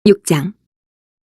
6장.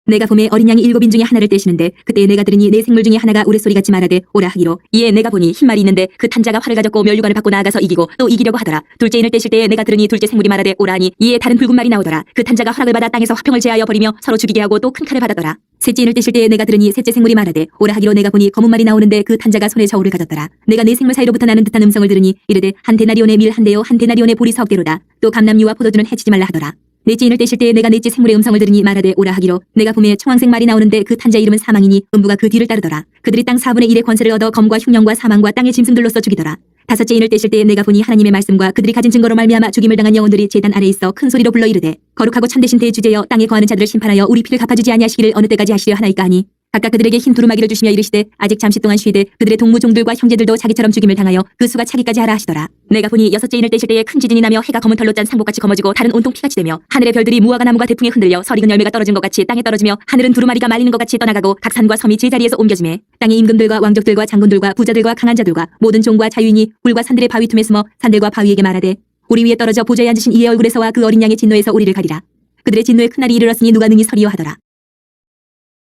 내가 봄에 어린 양이 7인 중에 하나를 떼시는데 그때 내가 들으니 내 생물 중에 하나가 우레소리같이 말하되 오라 하기로 이에 내가 보니 흰 말이 있는데 그 탄자가 활을 가졌고 면류관을 받고 나아가서 이기고 또 이기려고 하더라. 둘째인을 떼실 때에 내가 들으니 둘째 생물이 말하되 오라 하니 이에 다른 붉은 말이 나오더라. 그 탄자가 허락을 받아 땅에서 화평을 제하여 버리며 서로 죽이게 하고 또 큰 칼을 받았더라. 셋째인을 떼실 때에 내가 들으니 셋째 생물이 말하되 오라 하기로 내가 보니 검은 말이 나오는데 그 탄자가 손에 저울을 가졌더라. 내가 내 생물 사이로부터 나는 듯한 음성을 들으니 이르되 한 데나리온의 밀 한 대요 한 데나리온의 보리 석 대로다. 또 감람류와 포도주는 해치지 말라 하더라. 넷째인을 떼실 때에 내가 넷째 생물의 음성을 들으니 말하되 오라 하기로 내가 봄에 청황색 말이 나오는데 그 탄자 이름은 사망이니 음부가 그 뒤를 따르더라. 그들이 땅 4분의 1의 권세를 얻어 검과 흉령과 사망과 땅의 짐승들로서 죽이더라. 다섯째인을 떼실 때에 내가 보니 하나님의 말씀과 그들이 가진 증거로 말미암아 죽임을 당한 영혼들이 제단 아래 있어 큰 소리로 불러 이르되 거룩하고 참되신 대주제여 땅에 거하는 자들을 심판하여 우리 피를 갚아주지 아니하시기를 어느 때까지 하시려 하나이까 하니 각각 그들에게 흰 두루마기를 주시며 이르시되 아직 잠시 동안 쉬되 그들의 동무종들과 형제들도 자기처럼 죽임을 당하여 그 수가 차기까지 하라 하시더라. 내가 보니 여섯째인을 떼실 때에 큰 지진이 나며 해가 검은 털로 짠 상복같이 검어지고 달은 온통 피같이 되며 하늘의 별들이 무화과 나무가 태풍에 흔들려 설익은 열매가 떨어진 것 같이 땅에 떨어지며 하늘은 두루마리가 말리는 것 같이 떠나가고 각 산과 섬이 제자리에서 옮겨지매 땅의 임금들과 왕족들과 장군들과 부자들과 강한 자들과 모든 종과 자유인이 굴과 산들의 바위 틈에 숨어 산들과 바위에게 말하되 우리 위에 떨어져 보좌에 앉으신 이의 얼굴에서와 그 어린 양의 진노에서 우리를 가리라. 그들의 진노의 큰 날이 이르렀으니 누가 능히 서리요 하더라.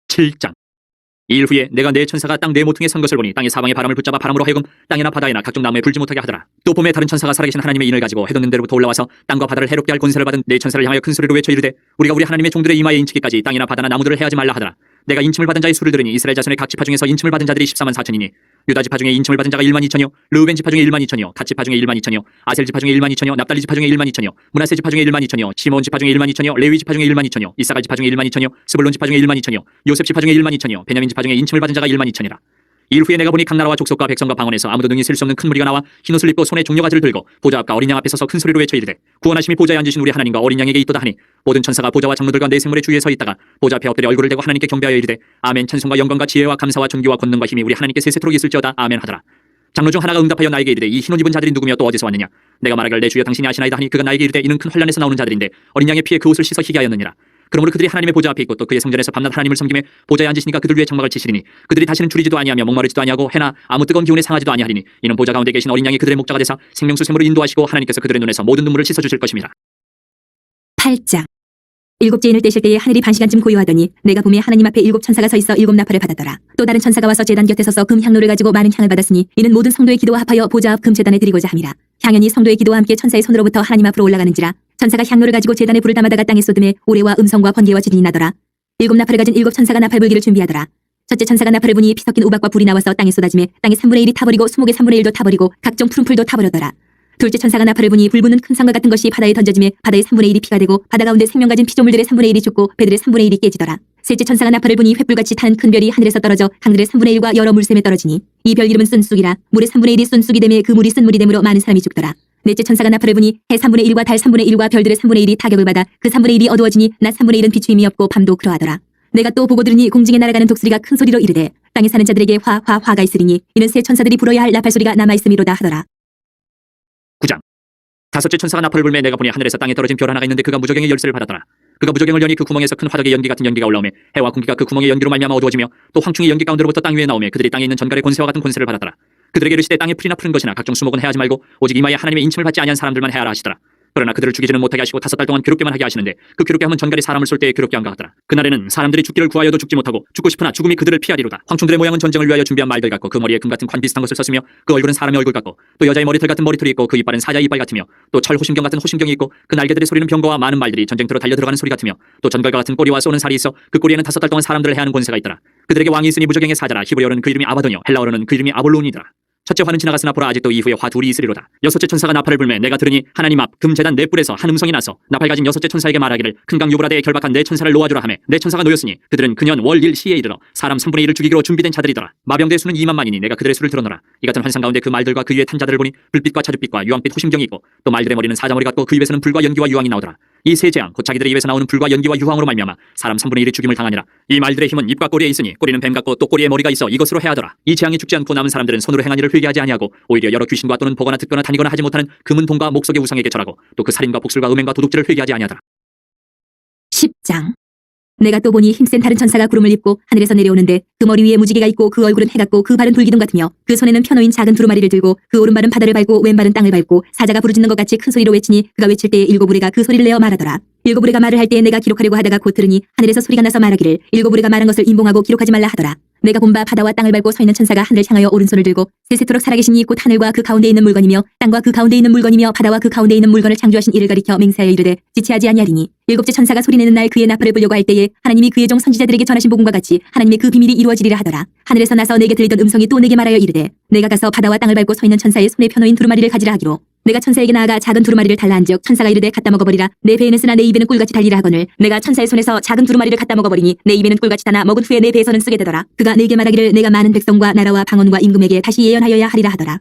7장. 이일 후에 내가 내 천사가 땅 네 모퉁이에 선 것을 보니 땅의 사방의 바람을 붙잡아 바람으로 하여금 땅이나 바다에나 각종 나무에 불지 못하게 하더라. 또 봄에 다른 천사가 살아계신 하나님의 인을 가지고 해돋는 데로부터 올라와서 땅과 바다를 해롭게 할 권세를 받은 내 천사를 향하여 큰 소리로 외쳐 이르되 우리가 우리 하나님의 종들의 이마에 인치기까지 땅이나 바다나 나무들을 해하지 말라 하더라. 내가 인침을 받은 자의 수를 들으니 이스라엘 자손의 각 지파 중에서 인침을 받은 자들이 14만 4천이니 유다 지파 중에 인침을 받은 자가 1만 2천이요 르우벤 지파 중에 1만 2천이요 갓 지파 중에 1만 2천이요 아셀 지파 중에 1만 2천이요 납달리 지파 중에 1만 2천이요 므낫세 지파 중에 1만 2천이요 시몬 지파 중에 1만 2천이요 레위 지파 중에 1만 2천이요 이사갈 지파 중에 1만 2천이요 스불론 지파 중에 1만 2천이요 요셉 지파 중에 1만 2천이요 베냐민 지파 중에 인침을 받은 자가 1만 2천이라. 이일 후에 내가 보니 각 나라와 족속과 백성과 방언에서 아무도 능히 셀 수 없는 큰 무리가 나와 흰옷을 입고 손에 종려가지를 들고 보좌 앞과 어린 양 앞에 서서 큰 소리로 외쳐 이르되 구원하심이 보좌에 앉으신 우리 하나님과 어린 양에게 있도다 하니 모든 천사가 보좌와 장로들과 내 생물의 주위에 서 있다가 보좌 앞에 엎드려 얼굴을 대고 하나님께 경배하여 이르되 아멘. 찬송과 영광과 지혜와 감사와 존귀와 권능과 힘이 우리 하나님께 세세토록 있을지어다. 아멘 하더라. 장로 중 하나가 응답하여 나에게 이르되 이 흰옷 입은 자들이 누구며 또 어디서 왔느냐. 내가 말하기를 내 주여 당신이 아시나이다 하니 그가 나에게 이르되 이는 큰 환란에서 나오는 자들인데 어린 양의 피에 그 옷을 씻어 희게 하였느니라. 그러므로 그들이 하나님의 보좌 앞에 있고 또 그의 성전에서 밤낮 하나님을 섬김에 보좌에 앉으시니까 그들 위에 장막을 치시리니 그들이 다시는 줄이지도 아니하며 목마르지도 아니하고 해나 아무 뜨거운 기운에 상하지도 아니하리니 이는 보좌 가운데 계신 어린 양이 그들의 목자가 되사 생명수 샘으로 인도하시고 하나님께서 그들의 눈에서 모든 눈물을 씻어 주실 것입니다. 8장. 일곱째인을 떼실 때에 하늘이 반시간쯤 고요하더니 내가 봄에 하나님 앞에 7 천사가 서 있어 7 나팔을 받았더라. 또 다른 천사가 와서 제단 곁에 서서 금 향로를 가지고 많은 향을 받았으니 이는 모든 성도의 기도와 합하여 보좌 앞 금 제단에 드리고자 함이라. 향연이 성도의 기도와 함께 천사의 손으로부터 하나님 앞으로 올라가는지라. 천사가 향로를 가지고 제단에 불을 담아다가 땅에 쏟음에 오레와 음성과 번개와 지진이 나더라. 7 나팔을 가진 7 천사가 나팔 불기를 준비하더라. 첫째 천사가 나팔을 부니 피 섞인 우박과 불이 나와서 땅에 쏟아지매 땅의 3분의 1이 타버리고 수목의 3분의 1도 타버리고 각종 푸른 풀도 타버렸더라. 둘째 천사가 나팔을 부니 불 부는 큰 상과 같은 것이 바다에 던져지매 바다의 3분의 1이 피가 되고 바다 가운데 생명 가진 피조물들의 3분의 1이 죽고 배들의 3분의 1이 깨지더라. 셋째 천사가 나팔을 부니 횃불같이 타는 큰 별이 하늘에서 떨어져 강들의 3분의 1과 여러 물샘에 떨어지니 이 별 이름은 쏜쑥이라. 물의 3분의 1이 쏜쑥이 되매 그 물이 쓴 물이 되므로 많은 사람이 죽더라. 넷째 천사가 나팔을 부니 해 3분의 1과 달 3분의 1과 별들의 3분의 1이 타격을 받아 그 3분의 1이 어두워지니 낮 3분의 1은 비추임이 없고 밤도 그러하더라. 내가 또 보고 들으니 공중에 날아가는 독수리가 큰 소리로 이르되 땅에 사는 자들에게 화가 있으리니 이는 새 천사들이 불어야 할 나팔 소리가 남아있음이로다 하더라. 9장. 다섯째 천사가 나팔을 불매 내가 보니 하늘에서 땅에 떨어진 별 하나가 있는데 그가 무저갱의 열쇠를 받았더라. 그가 무저갱을 여니 그 구멍에서 큰 화덕의 연기 같은 연기가 올라오매 해와 공기가 그 구멍의 연기로 말미암아 어두워지며 또 황충의 연기 가운데로부터 땅 위에 나오매 그들이 땅에 있는 전갈의 권세와 같은 권세를 받았더라. 그들에게 이르시되 땅에 풀이나 푸른 것이나 각종 수목은 해하지 말고 오직 이마에 하나님의 인침을 받지 아니한 사람들만 해하라 하시더라. 그러나 그들을 죽이지는 못하게 하시고 5달 동안 괴롭게만 하게 하시는데 그 괴롭게 하면 전갈이 사람을 쏠 때에 괴롭게 한것 같더라. 그날에는 사람들이 죽기를 구하여도 죽지 못하고 죽고 싶으나 죽음이 그들을 피하리로다. 황충들의 모양은 전쟁을 위하여 준비한 말들 같고 그 머리에 금 같은 관 비슷한 것을 썼으며 그 얼굴은 사람의 얼굴 같고 또 여자의 머리털 같은 머리털이 있고 그 이빨은 사자의 이빨 같으며 또 철 호심경 같은 호심경이 있고 그 날개들의 소리는 병거와 많은 말들이 전쟁터로 달려 들어가는 소리 같으며 또 전갈과 같은 꼬리와 쏘는 살이 있어 그 꼬리에는 5달 동안 사람들을 해하는 권세가 있더라. 그들에게 왕이 있으니 무저갱의 사자라. 히브리어는 그 이름이 아바도뇨 헬라어로는 그 이름이 아볼론이더라. 첫째 화는 지나갔으나 보라 아직도 이후에 화 둘이 있으리로다. 여섯째 천사가 나팔을 불매 내가 들으니 하나님 앞 금 제단 네 뿔에서 한 음성이 나서 나팔 가진 여섯째 천사에게 말하기를 큰 강 유브라데에 결박한 네 천사를 놓아주라 하매 네 천사가 놓였으니 그들은 그년 월 일 시에 이르러 사람 3분의 1을 죽이기로 준비된 자들이더라. 마병대의 수는 2만만이니 내가 그들의 수를 들어노라. 이 같은 환상 가운데 그 말들과 그 위에 탄 자들을 보니 불빛과 차주빛과 유황빛 호심경이 있고 또 말들의 머리는 사자머리 같고 그 입에서는 불과 연기와 유황이 나오더라. 이 세 재앙 곧 자기들의 입에서 나오는 불과 연기와 유황으로 말미암아 사람 3분의 1이 죽임을 당하니라. 이 말들의 힘은 입과 꼬리에 있으니 꼬리는 뱀 같고 또 꼬리에 머리가 있어 이것으로 해하더라. 이 재앙이 죽지 않고 남은 사람들은 손으로 행한 일을 회개하지 아니하고 오히려 여러 귀신과 또는 보거나 듣거나 다니거나 하지 못하는 금은 동과 목석의 우상에게 절하고 또 그 살인과 복술과 음행과 도둑질을 회개하지 아니하더라. 10장. 내가 또 보니 힘센 다른 천사가 구름을 입고 하늘에서 내려오는데 그 머리 위에 무지개가 있고 그 얼굴은 해 같고 그 발은 불기둥 같으며 그 손에는 펴놓인 작은 두루마리를 들고 그 오른발은 바다를 밟고 왼발은 땅을 밟고 사자가 부르짖는 것 같이 큰 소리로 외치니 그가 외칠 때에 7 무리가 그 소리를 내어 말하더라. 일곱 우리가 말을 할 때 내가 기록하려고 하다가 곧 들으니 하늘에서 소리가 나서 말하기를 일곱 우리가 말한 것을 인봉하고 기록하지 말라 하더라. 내가 본바 바다와 땅을 밟고 서 있는 천사가 하늘을 향하여 오른손을 들고 세세토록 살아계신 이 곧 하늘과 그 가운데 있는 물건이며 땅과 그 가운데 있는 물건이며 바다와 그 가운데 있는 물건을 창조하신 이를 가리켜 맹세하여 이르되 지체하지 아니하리니 일곱째 천사가 소리내는 날 그의 나팔을 불려고 할 때에 하나님이 그의 종 선지자들에게 전하신 복음과 같이 하나님의 그 비밀이 이루어지리라 하더라. 하늘에서 나서 내게 들리던 음성이 또 내게 말하여 이르되 내가 가서 바다와 땅을 밟고 서 있는 천사의 손에 펴놓인 두루마리를 가지라 하기로 내가 천사에게 나아가 작은 두루마리를 달라 한즉 천사가 이르되 갖다 먹어버리라. 내 배에는 쓰나 내 입에는 꿀같이 달리라 하거늘 내가 천사의 손에서 작은 두루마리를 갖다 먹어버리니 내 입에는 꿀같이 다나 먹은 후에 내 배에서는 쓰게 되더라. 그가 내게 말하기를 내가 많은 백성과 나라와 방언과 임금에게 다시 예언하여야 하리라 하더라.